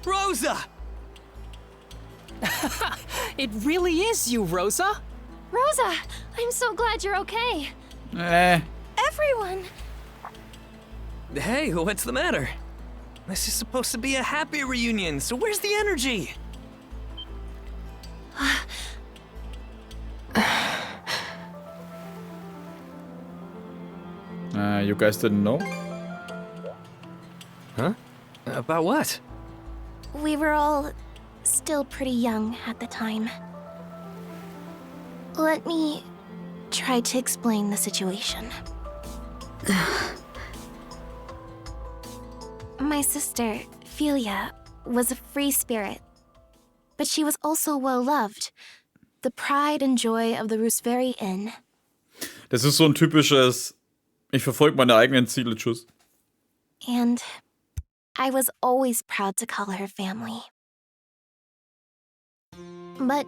Rosa! It really is you, Rosa. Rosa, I'm so glad you're okay. Everyone. Hey, what's the matter? This is supposed to be a happy reunion, so where's the energy? You guys didn't know? Huh? About what? We were all still pretty young at the time. Let me try to explain the situation. My sister, Philia, was a free spirit, but she was also well-loved. The pride and joy of the Rooseveri Inn. Das ist so ein typisches, ich verfolge meine eigenen Ziele, tschüss. And I was always proud to call her family. But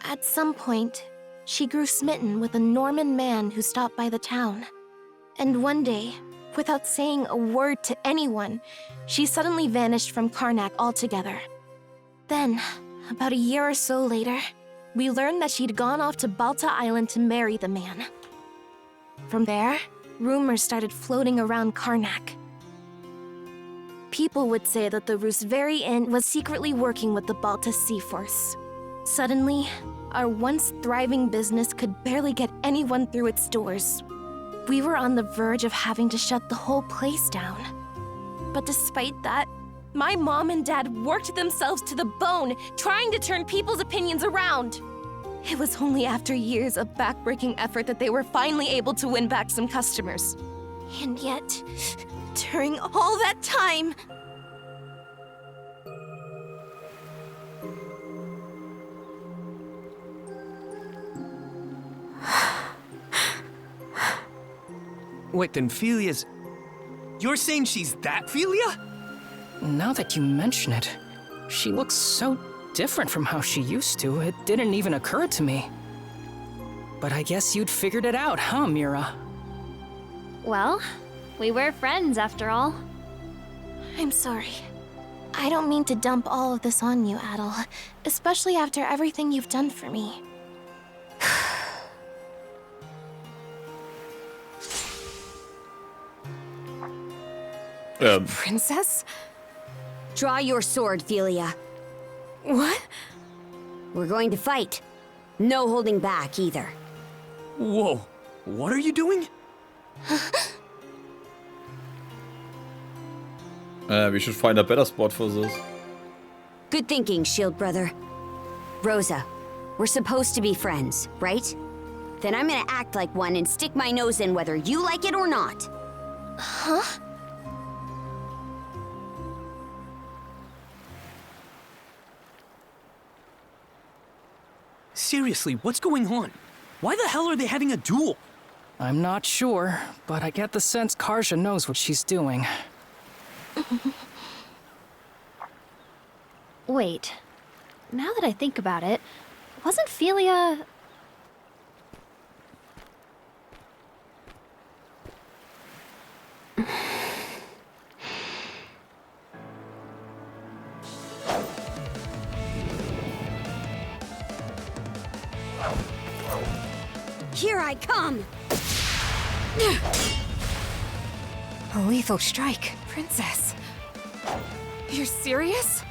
at some point, she grew smitten with a Norman man who stopped by the town. And one day, without saying a word to anyone, she suddenly vanished from Karnak altogether. Then, about a year or so later, we learned that she'd gone off to Balta Island to marry the man. From there, rumors started floating around Karnak. People would say that the Rooseveri Inn was secretly working with the Balta Sea Force. Suddenly, our once thriving business could barely get anyone through its doors. We were on the verge of having to shut the whole place down. But despite that, my mom and dad worked themselves to the bone, trying to turn people's opinions around. It was only after years of backbreaking effort that they were finally able to win back some customers. And yet, during all that time... Wait, then Philia's... You're saying she's that Philia? Now that you mention it, she looks so different from how she used to, it didn't even occur to me. But I guess you'd figured it out, huh, Mira? Well, we were friends after all. I'm sorry. I don't mean to dump all of this on you, Adol, especially after everything you've done for me. Princess? Draw your sword, Philia. What? We're going to fight. No holding back, either. Whoa, what are you doing? We should find a better spot for this. Good thinking, Shield Brother. Rosa, we're supposed to be friends, right? Then I'm gonna act like one and stick my nose in whether you like it or not. Huh? Seriously, what's going on? Why the hell are they having a duel? I'm not sure, but I get the sense Karja knows what she's doing. Wait. Now that I think about it, wasn't Philia... Here I come! A lethal strike, Princess. You're serious?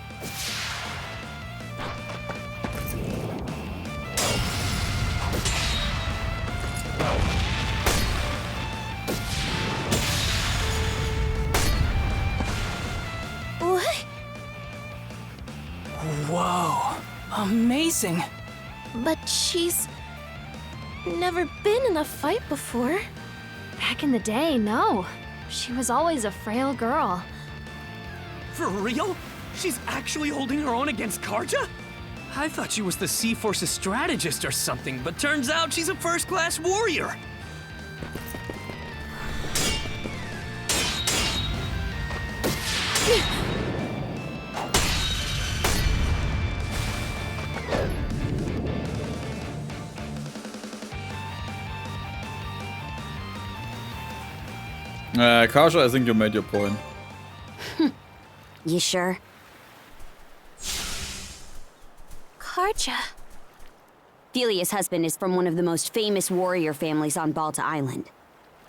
What? Whoa, amazing. But she's... never been in a fight before. Back in the day, no. She was always a frail girl. For real? She's actually holding her own against Karja? I thought she was the Sea Force's strategist or something, but turns out she's a first-class warrior. Karja, I think you made your point. You sure? Karja. Felia's husband is from one of the most famous warrior families on Balta Island.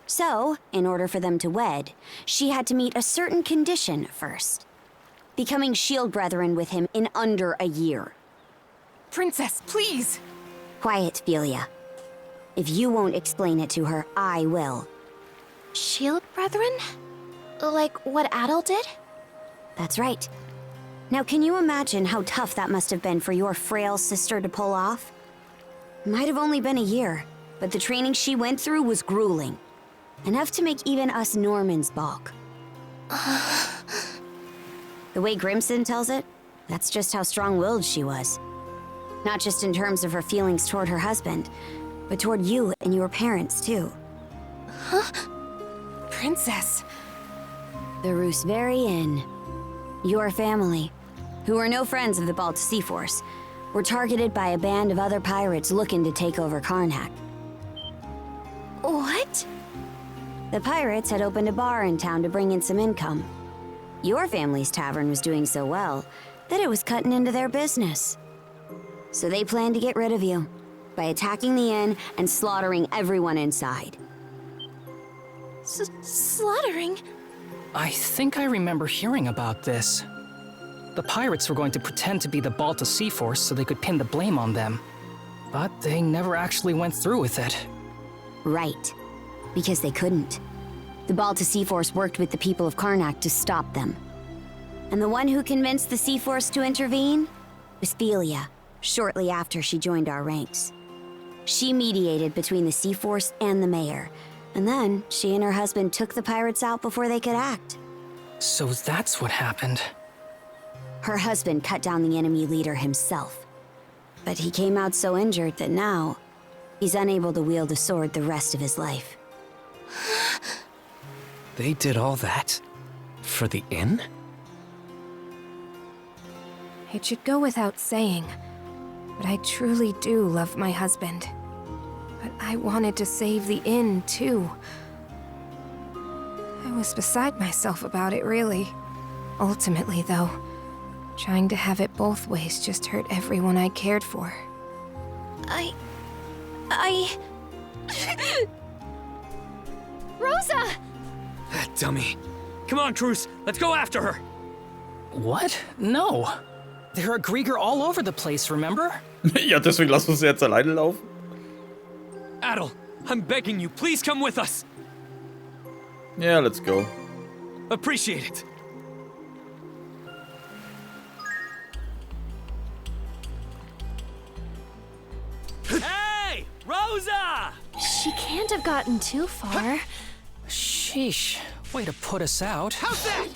So, in order for them to wed, she had to meet a certain condition first. Becoming shield brethren with him in under a year. Princess, please! Quiet, Felia. If you won't explain it to her, I will. Shield brethren? Like what Adol did? That's right. Now can you imagine how tough that must have been for your frail sister to pull off? Might have only been a year, but the training she went through was grueling. Enough to make even us Normans balk. The way Grimson tells it, that's just how strong-willed she was. Not just in terms of her feelings toward her husband, but toward you and your parents, too. Huh? Princess. The Roos very Inn. Your family, who are no friends of the Balta Sea Force, were targeted by a band of other pirates looking to take over Karnak. What? The pirates had opened a bar in town to bring in some income. Your family's tavern was doing so well that it was cutting into their business. So they planned to get rid of you by attacking the inn and slaughtering everyone inside. Slaughtering? I think I remember hearing about this. The pirates were going to pretend to be the Balta Sea Force so they could pin the blame on them. But they never actually went through with it. Right. Because they couldn't. The Balta Sea Force worked with the people of Karnak to stop them. And the one who convinced the Sea Force to intervene was Felia, shortly after she joined our ranks. She mediated between the Sea Force and the mayor, and then she and her husband took the pirates out before they could act. So that's what happened. Her husband cut down the enemy leader himself. But he came out so injured that now, he's unable to wield a sword the rest of his life. They did all that? For the inn? It should go without saying, but I truly do love my husband. But I wanted to save the inn, too. I was beside myself about it, really. Ultimately, though, trying to have it both ways just hurt everyone I cared for. Rosa! That dummy. Come on, Cruz, let's go after her! What? No. There are Griegr all over the place, remember? Ja, deswegen lass uns jetzt alleine laufen. Adol, I'm begging you, please come with us! Yeah, let's go. Appreciate it. Hey! Rosa! She can't have gotten too far. Sheesh. Way to put us out. How's that?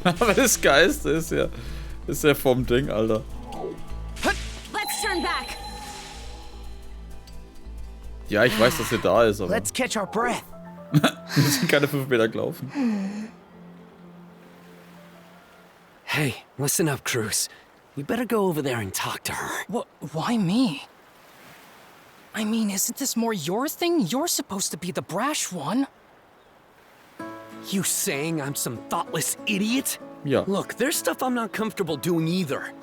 Aber das Geiste ist ja vom Ding, Alter. Let's turn back! Ja, ich weiß, dass er da ist, aber Let's catch our breath. wir sind keine 5 Meter gelaufen. Hey, listen up, Cruz. We better go over there and talk to her. Why me? I mean, isn't this more your thing? You're supposed to be the brash one. You saying I'm some thoughtless idiot? Ja. Look, there's stuff I'm not comfortable doing either.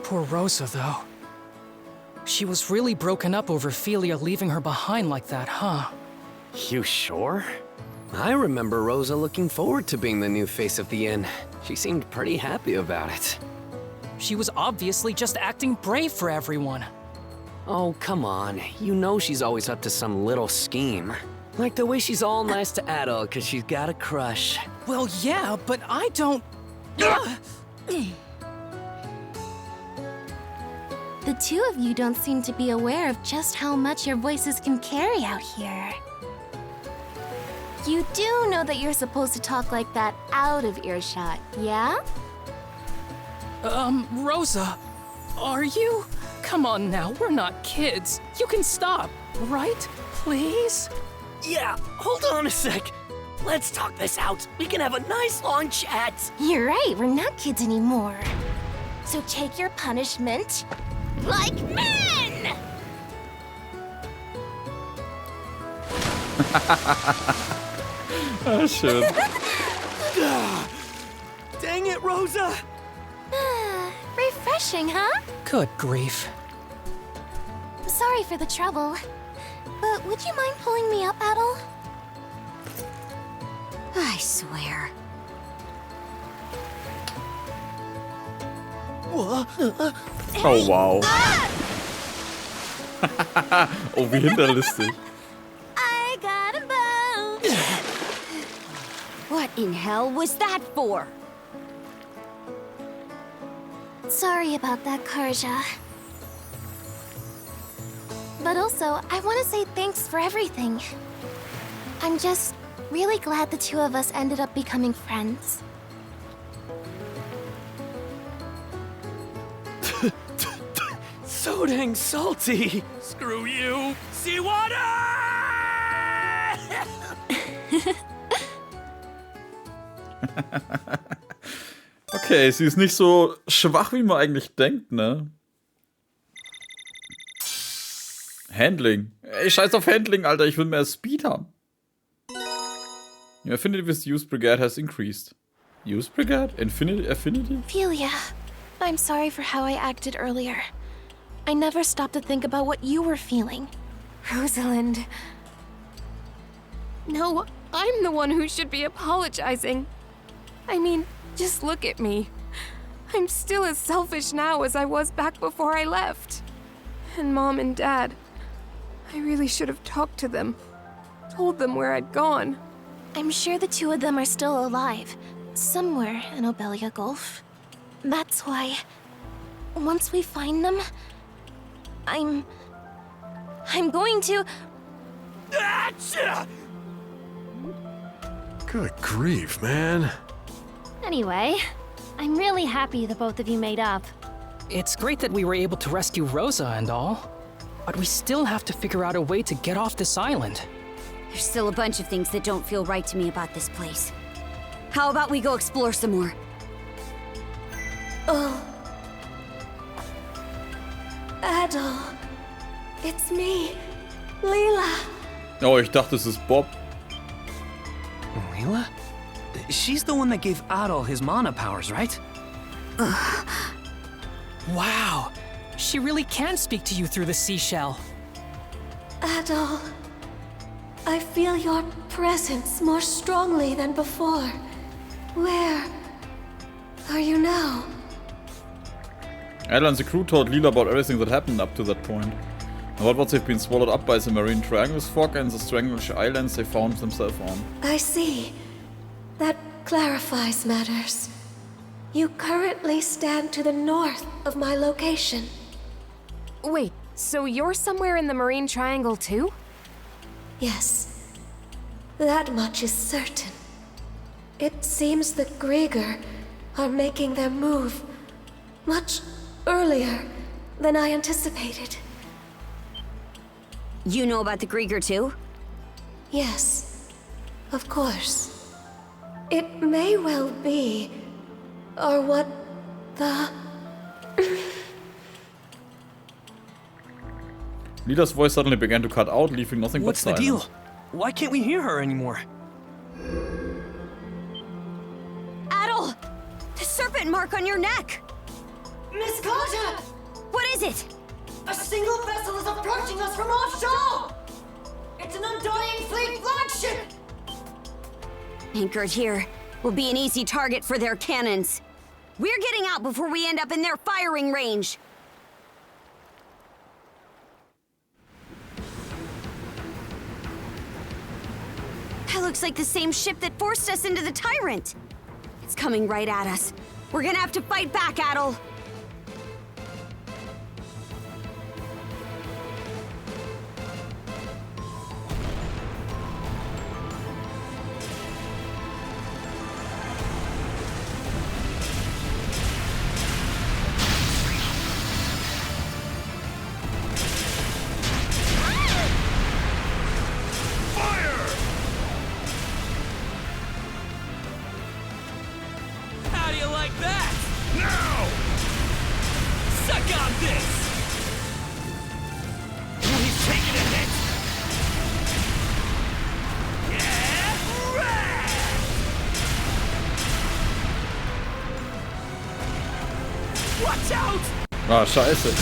Poor Rosa, though. She was really broken up over Felia leaving her behind like that, huh? You sure? I remember Rosa looking forward to being the new face of the inn. She seemed pretty happy about it. She was obviously just acting brave for everyone. Oh, come on. You know she's always up to some little scheme. Like the way she's all nice to Adol because she's got a crush. Well, yeah, but I don't... The two of you don't seem to be aware of just how much your voices can carry out here. You do know that you're supposed to talk like that out of earshot, yeah? Rosa, are you? Come on now, we're not kids. You can stop, right? Please? Yeah, hold on a sec. Let's talk this out. We can have a nice long chat. You're right, we're not kids anymore. So take your punishment like men! Ah, schön. Dang it, Rosa! refreshing, huh? Good grief. Sorry for the trouble. But would you mind pulling me up, Adol? I swear. Oh, wow. Oh, wie hinterlistig. I got a bone. What in hell was that for? Sorry about that, Karja. But also, I want to say thanks for everything. I'm just really glad the two of us ended up becoming friends. So dang salty. Screw you. Seawater! Okay, sie ist nicht so schwach, wie man eigentlich denkt, ne? Handling. Ey, scheiß auf Handling, Alter. Ich will mehr Speed haben. Your affinity with Use Brigade has increased. Use Brigade? Affinity? Obelia, I'm sorry for how I acted earlier. I never stopped to think about what you were feeling. Rosalind. No, I'm the one who should be apologizing. I mean, just look at me. I'm still as selfish now as I was back before I left. And Mom and Dad, I really should have talked to them. Told them where I'd gone. I'm sure the two of them are still alive, somewhere in Obelia Gulf. That's why, once we find them, I'm going to... Good grief, man. Anyway, I'm really happy the both of you made up. It's great that we were able to rescue Rosa and all, but we still have to figure out a way to get off this island. There's still a bunch of things that don't feel right to me about this place. How about we go explore some more? Oh. Adol. It's me, Leela. Oh, ich dachte, es ist Bob. Leela? She's the one that gave Adol his mana powers, right? Wow, she really can speak to you through the seashell. Adol. I feel your presence more strongly than before. Where are you now? Adol and the crew told Leela about everything that happened up to that point. And about what they've been swallowed up by the marine triangles fog and the strange islands they found themselves on. I see. That clarifies matters. You currently stand to the north of my location. Wait, so you're somewhere in the Marine Triangle too? Yes. That much is certain. It seems the Griegr are making their move much earlier than I anticipated. You know about the Griegr too? Yes, of course. It may well be, or what the... Leela's voice suddenly began to cut out, leaving nothing What's but the silence. deal? Why can't we hear her anymore? Adol! The serpent mark on your neck! Miss Karja! What is it? A single vessel is approaching us from offshore! It's an Undying Fleet flagship! Anchored here will be an easy target for their cannons. We're getting out before we end up in their firing range. That looks like the same ship that forced us into the Tyrant. It's coming right at us. We're gonna have to fight back, Adol. How do you like that? Now! Suck on this! He's taking a hit! Yeah! Rad! What? Watch out! Ah, scheiße.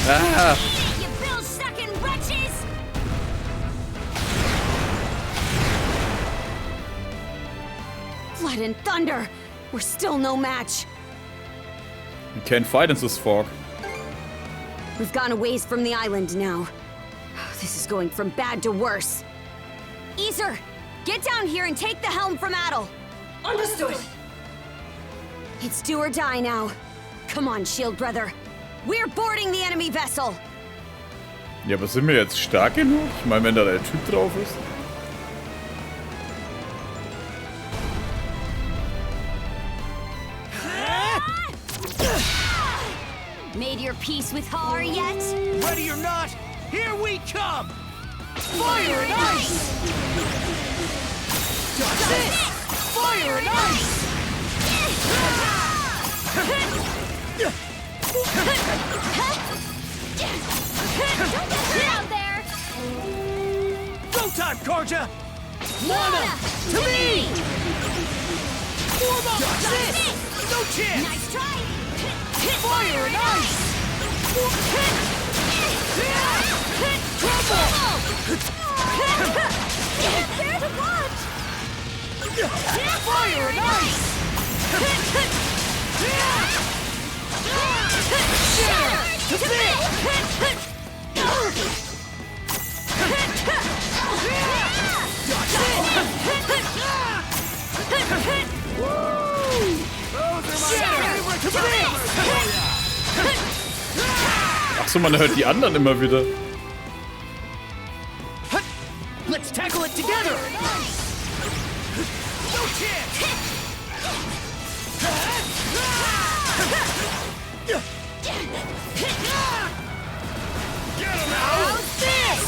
Ah! You bill-sucking wretches! Blood and thunder! We're still no match. You can't fight in this fog. We've gone a ways from the island now. This is going from bad to worse. Easer, get down here and take the helm from Adol. Understood. It's do or die now. Come on, Shield Brother. We're boarding the enemy vessel. Ja, aber sind wir jetzt stark genug? Ich meine, wenn da der Typ drauf ist. Made your peace with Har yet? Ready or not, here we come! Fire and ice! That's it! Fire and ice! Out there! Go time, Karja! Mana! To me! Form up! That's it! No chance! Nice try! Fire and ice! Trouble! There to watch! Fire and ice! Shatter! To fit! Ach so, man hört die anderen immer wieder. Let's tackle it together! No chance! Get him out! This!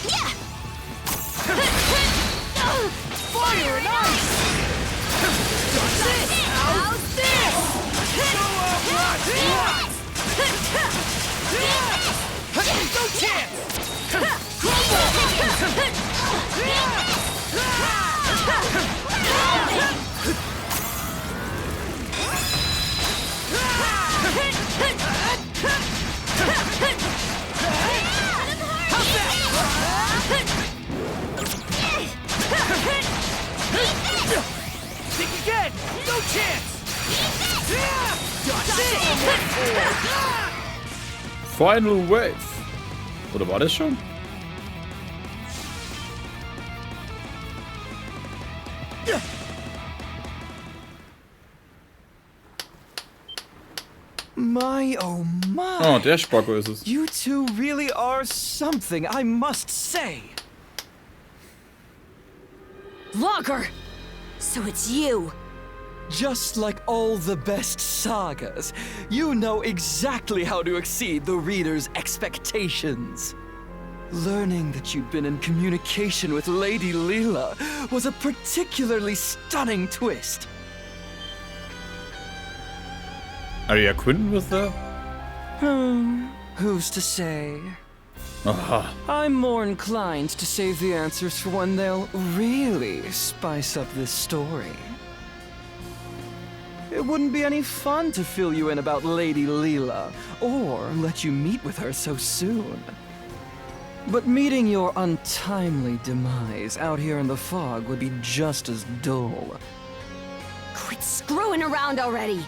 Yeah! Fire and ice! That's it! How's this? Go up, watch! No chance! Think again! No chance! That's it! Final Wave. Oder war das schon? My, oh my! Oh, der Spacko ist es. You two really are something, I must say. Logger! So it's you! Just like all the best sagas, you know exactly how to exceed the reader's expectations. Learning that you'd been in communication with Lady Leela was a particularly stunning twist. Are you acquainted with her? Who's to say? Aha. I'm more inclined to save the answers for when they'll really spice up this story. It wouldn't be any fun to fill you in about Lady Leela, or let you meet with her so soon. But meeting your untimely demise out here in the fog would be just as dull. Quit screwing around already!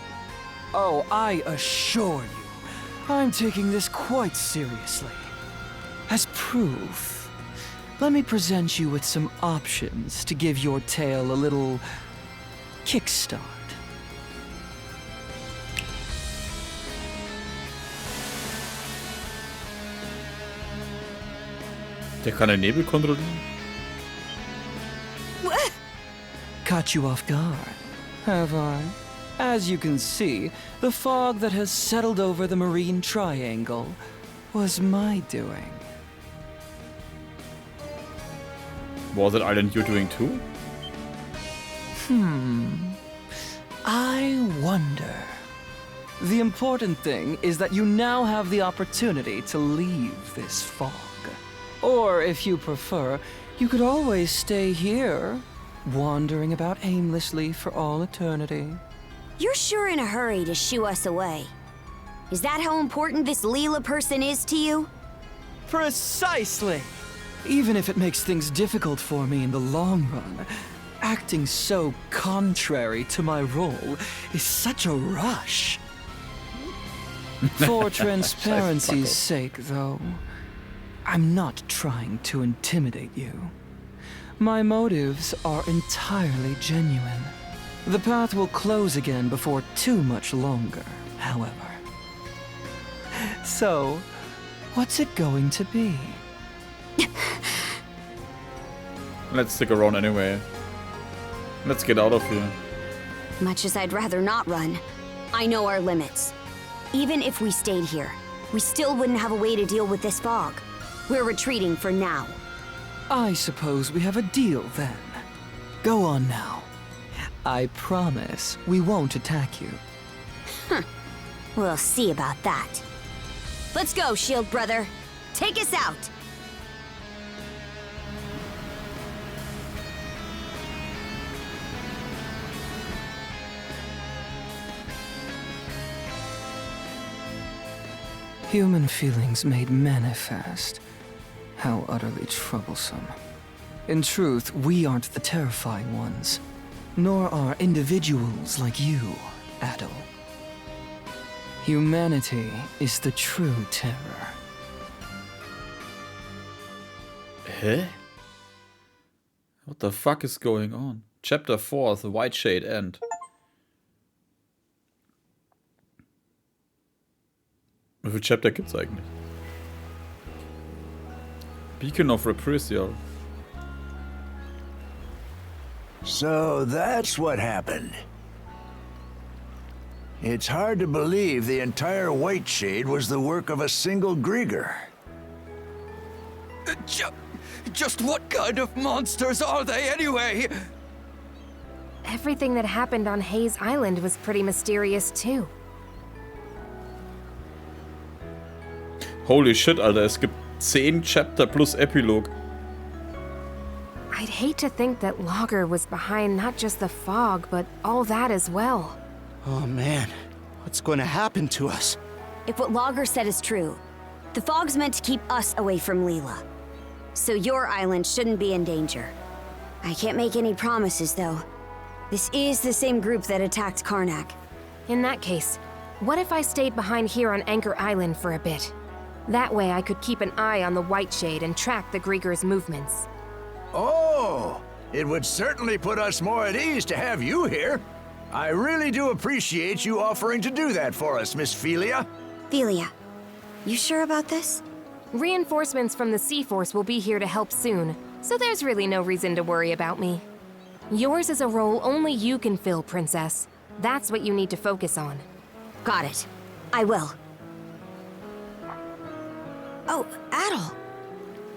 Oh, I assure you, I'm taking this quite seriously. As proof, let me present you with some options to give your tale a little kickstart. Der kann den Nebel kontrollieren. Caught you off guard, have I? As you can see, the fog that has settled over the Marine Triangle was my doing. Was that island you doing too? I wonder. The important thing is that you now have the opportunity to leave this fog. Or, if you prefer, you could always stay here, wandering about aimlessly for all eternity. You're sure in a hurry to shoo us away. Is that how important this Leela person is to you? Precisely! Even if it makes things difficult for me in the long run, acting so contrary to my role is such a rush. For transparency's sake, though, I'm not trying to intimidate you. My motives are entirely genuine. The path will close again before too much longer, however. So, what's it going to be? Let's stick around anyway. Let's get out of here. Much as I'd rather not run, I know our limits. Even if we stayed here, we still wouldn't have a way to deal with this fog. We're retreating for now. I suppose we have a deal then. Go on now. I promise we won't attack you. We'll see about that. Let's go, Shield Brother. Take us out! Human feelings made manifest. How utterly troublesome. In truth, we aren't the terrifying ones, nor are individuals like you, Adol. Humanity is the true terror. Huh? What the fuck is going on? Chapter 4, The White Shade End. Wie viele Chapter gibt's eigentlich? Beacon of Reprisal. So that's what happened. It's hard to believe the entire White Shade was the work of a single Griegr. Just what kind of monsters are they anyway? Everything that happened on Hayes Island was pretty mysterious too. Holy shit, Alter, es gibt 10 Chapter plus Epilog. I'd hate to think that Lager was behind not just the fog, but all that as well. Oh man, what's going to happen to us? If what Lager said is true, the fog's meant to keep us away from Leela. So your island shouldn't be in danger. I can't make any promises, though. This is the same group that attacked Karnak. In that case, what if I stayed behind here on Anchor Island for a bit? That way I could keep an eye on the White Shade and track the Grieger's movements. Oh, it would certainly put us more at ease to have you here. I really do appreciate you offering to do that for us, Miss Felia. Felia, you sure about this? Reinforcements from the Sea Force will be here to help soon, so there's really no reason to worry about me. Yours is a role only you can fill, Princess. That's what you need to focus on. Got it. I will. Oh, Adol.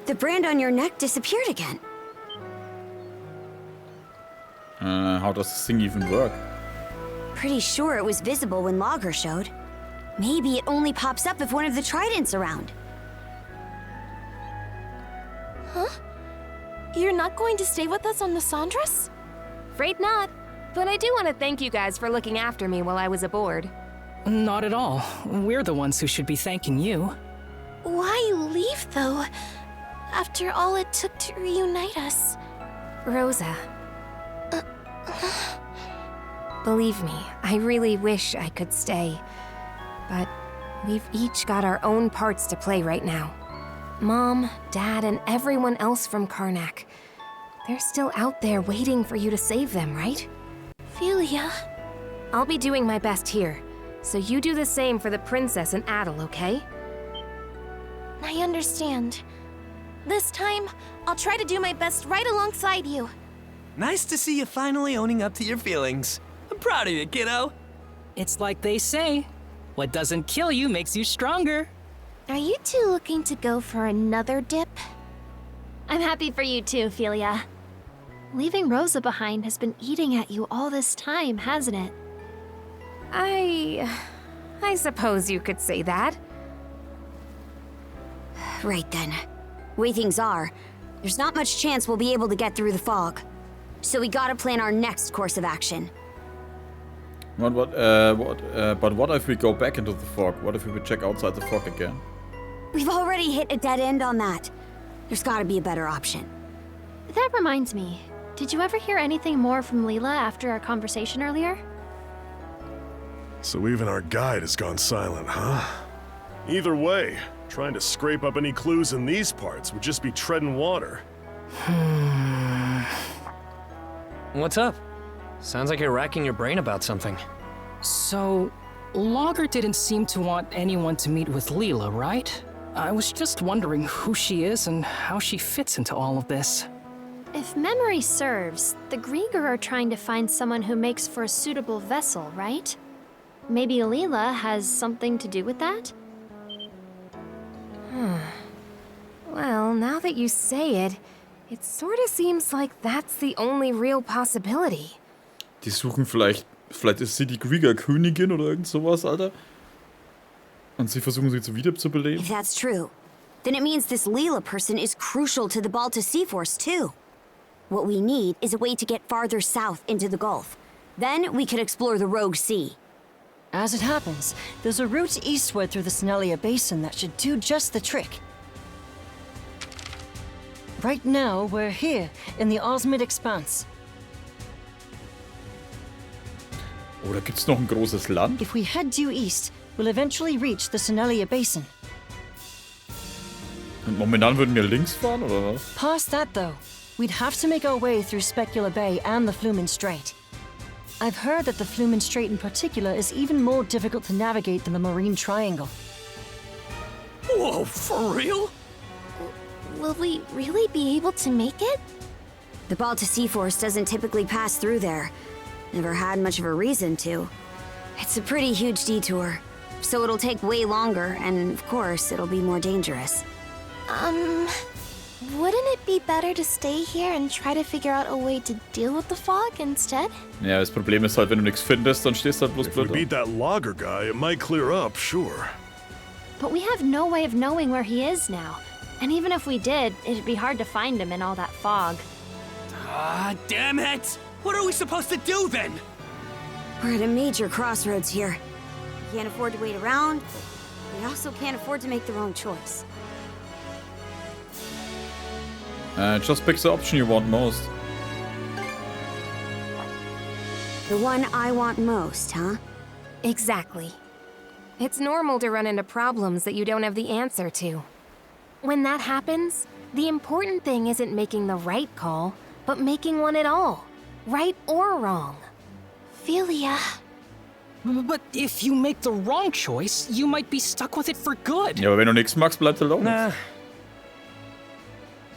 The brand on your neck disappeared again. How does this thing even work? Pretty sure it was visible when Lager showed. Maybe it only pops up if one of the tridents around. Huh? You're not going to stay with us on the Sandras? Afraid not. But I do want to thank you guys for looking after me while I was aboard. Not at all. We're the ones who should be thanking you. Why leave, though? After all it took to reunite us. Rosa. Believe me, I really wish I could stay. But we've each got our own parts to play right now. Mom, Dad, and everyone else from Karnak. They're still out there waiting for you to save them, right? Felia. I'll be doing my best here, so you do the same for the Princess and Adol, okay? I understand. This time, I'll try to do my best right alongside you. Nice to see you finally owning up to your feelings. I'm proud of you, kiddo. It's like they say, what doesn't kill you makes you stronger. Are you two looking to go for another dip? I'm happy for you too, Felia. Leaving Rosa behind has been eating at you all this time, hasn't it? I suppose you could say that. Right then. Way things are, there's not much chance we'll be able to get through the fog. So we gotta plan our next course of action. But what if we go back into the fog? What if we would check outside the fog again? We've already hit a dead end on that. There's gotta be a better option. That reminds me. Did you ever hear anything more from Leela after our conversation earlier? So even our guide has gone silent, huh? Either way, trying to scrape up any clues in these parts would just be treading water. What's up? Sounds like you're racking your brain about something. So, Logger didn't seem to want anyone to meet with Leela, right? I was just wondering who she is and how she fits into all of this. If memory serves, the Griegr are trying to find someone who makes for a suitable vessel, right? Maybe Leela has something to do with that? Well, now that you say it, it sort of seems like that's the only real possibility. Die suchen vielleicht ist sie die Griegr Königin oder irgend sowas, Alter. Und sie versuchen sie zu wiederzubeleben. If that's true, then it means this Leela person is crucial to the Balta Sea Force too. What we need is a way to get farther south into the Gulf. Then we could explore the Rogue Sea. As it happens, there's a route eastward through the Snelia Basin that should do just the trick. Right now, we're here, in the Osmid Expanse. Oder gibt's noch ein großes Land? If we head due east, we'll eventually reach the Snelia Basin. Und momentan würden wir links fahren, oder was? Past that, though, we'd have to make our way through Specula Bay and the Flumen Strait. I've heard that the Flumen Strait in particular is even more difficult to navigate than the Marine Triangle. Whoa, for real? Will we really be able to make it? The Balta Sea Force doesn't typically pass through there. Never had much of a reason to. It's a pretty huge detour, so it'll take way longer, and of course, it'll be more dangerous. Wouldn't it be better to stay here and try to figure out a way to deal with the fog instead? Ja, das Problem ist halt, wenn du nichts findest, dann stehst du halt bloß If we blöd beat that logger guy, it might clear up, sure. But we have no way of knowing where he is now. And even if we did, it'd be hard to find him in all that fog. Ah, damn it! What are we supposed to do then? We're at a major crossroads here. We can't afford to wait around, but we also can't afford to make the wrong choice. Just pick the option you want most. The one I want most, huh? Exactly. It's normal to run into problems that you don't have the answer to. When that happens, the important thing isn't making the right call, but making one at all. Right or wrong. Philia. But if you make the wrong choice, you might be stuck with it for good. Ja, aber wenn du nichts magst, bleibst du los. Nah.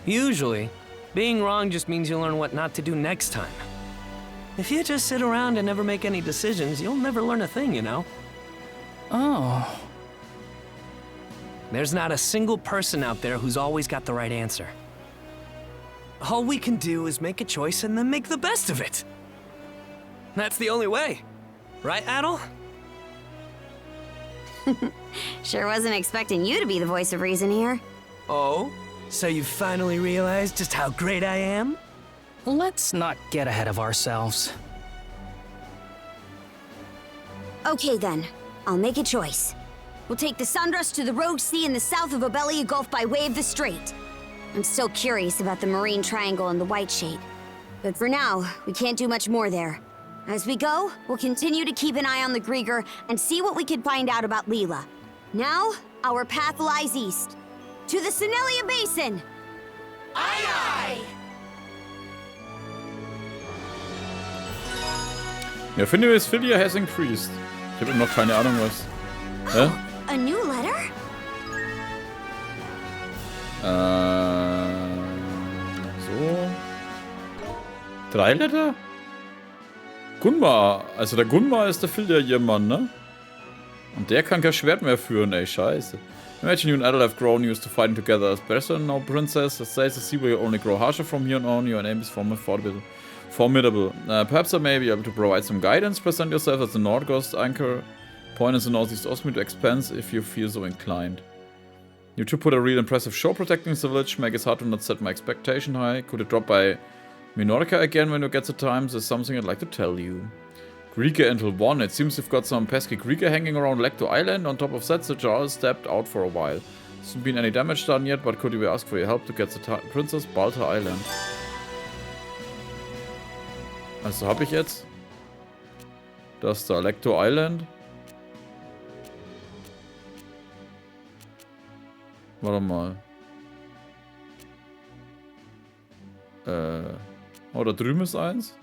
Usually, being wrong just means you learn what not to do next time. If you just sit around and never make any decisions, you'll never learn a thing, you know? Oh. There's not a single person out there who's always got the right answer. All we can do is make a choice and then make the best of it. That's the only way. Right, Adol? Sure wasn't expecting you to be the voice of reason here. Oh? So you finally realized just how great I am? Let's not get ahead of ourselves. Okay then, I'll make a choice. We'll take the Sandras to the Rogue Sea in the south of Obelia Gulf by way of the Strait. I'm still curious about the Marine Triangle and the White Shade. But for now, we can't do much more there. As we go, we'll continue to keep an eye on the Griegr and see what we can find out about Leela. Now, our path lies east. To the Snelia Basin! Aye aye! Ja, Philia has increased. Ich habe noch keine Ahnung was. Hä? A new letter? So. 3 Letter? Gunmar. Also der Gunmar ist der Philia-Mann, ne? Und der kann kein Schwert mehr führen, ey, scheiße. Imagine you and Adol have grown used to fighting together as brethren, now princess. It says the sea will only grow harsher from here on. Your name is formidable. Perhaps I may be able to provide some guidance. Present yourself as the Nordghost anchor point in the northeast Osmid Expanse if you feel so inclined. You two put a real impressive show protecting the village. Make it hard to not set my expectation high. Could it drop by Minorca again when you get the time? There's something I'd like to tell you. Griegr until 1. It seems you've got some pesky Griegr hanging around Lecto Island. On top of that, the jar stepped out for a while. Hasn't been any damage done yet, but could you ask for your help to get the Princess Balta Island? Also habe ich jetzt das da, Lecto Island. Warte mal. Oh, da drüben ist eins.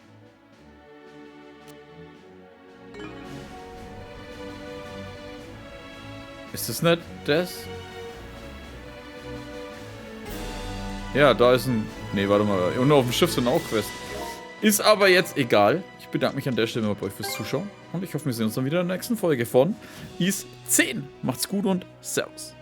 Ist das nicht das? Ja, da ist ein... Nee, warte mal. Und auf dem Schiff sind auch Quests. Ist aber jetzt egal. Ich bedanke mich an der Stelle bei euch fürs Zuschauen. Und ich hoffe, wir sehen uns dann wieder in der nächsten Folge von NIS 10. Macht's gut und Servus.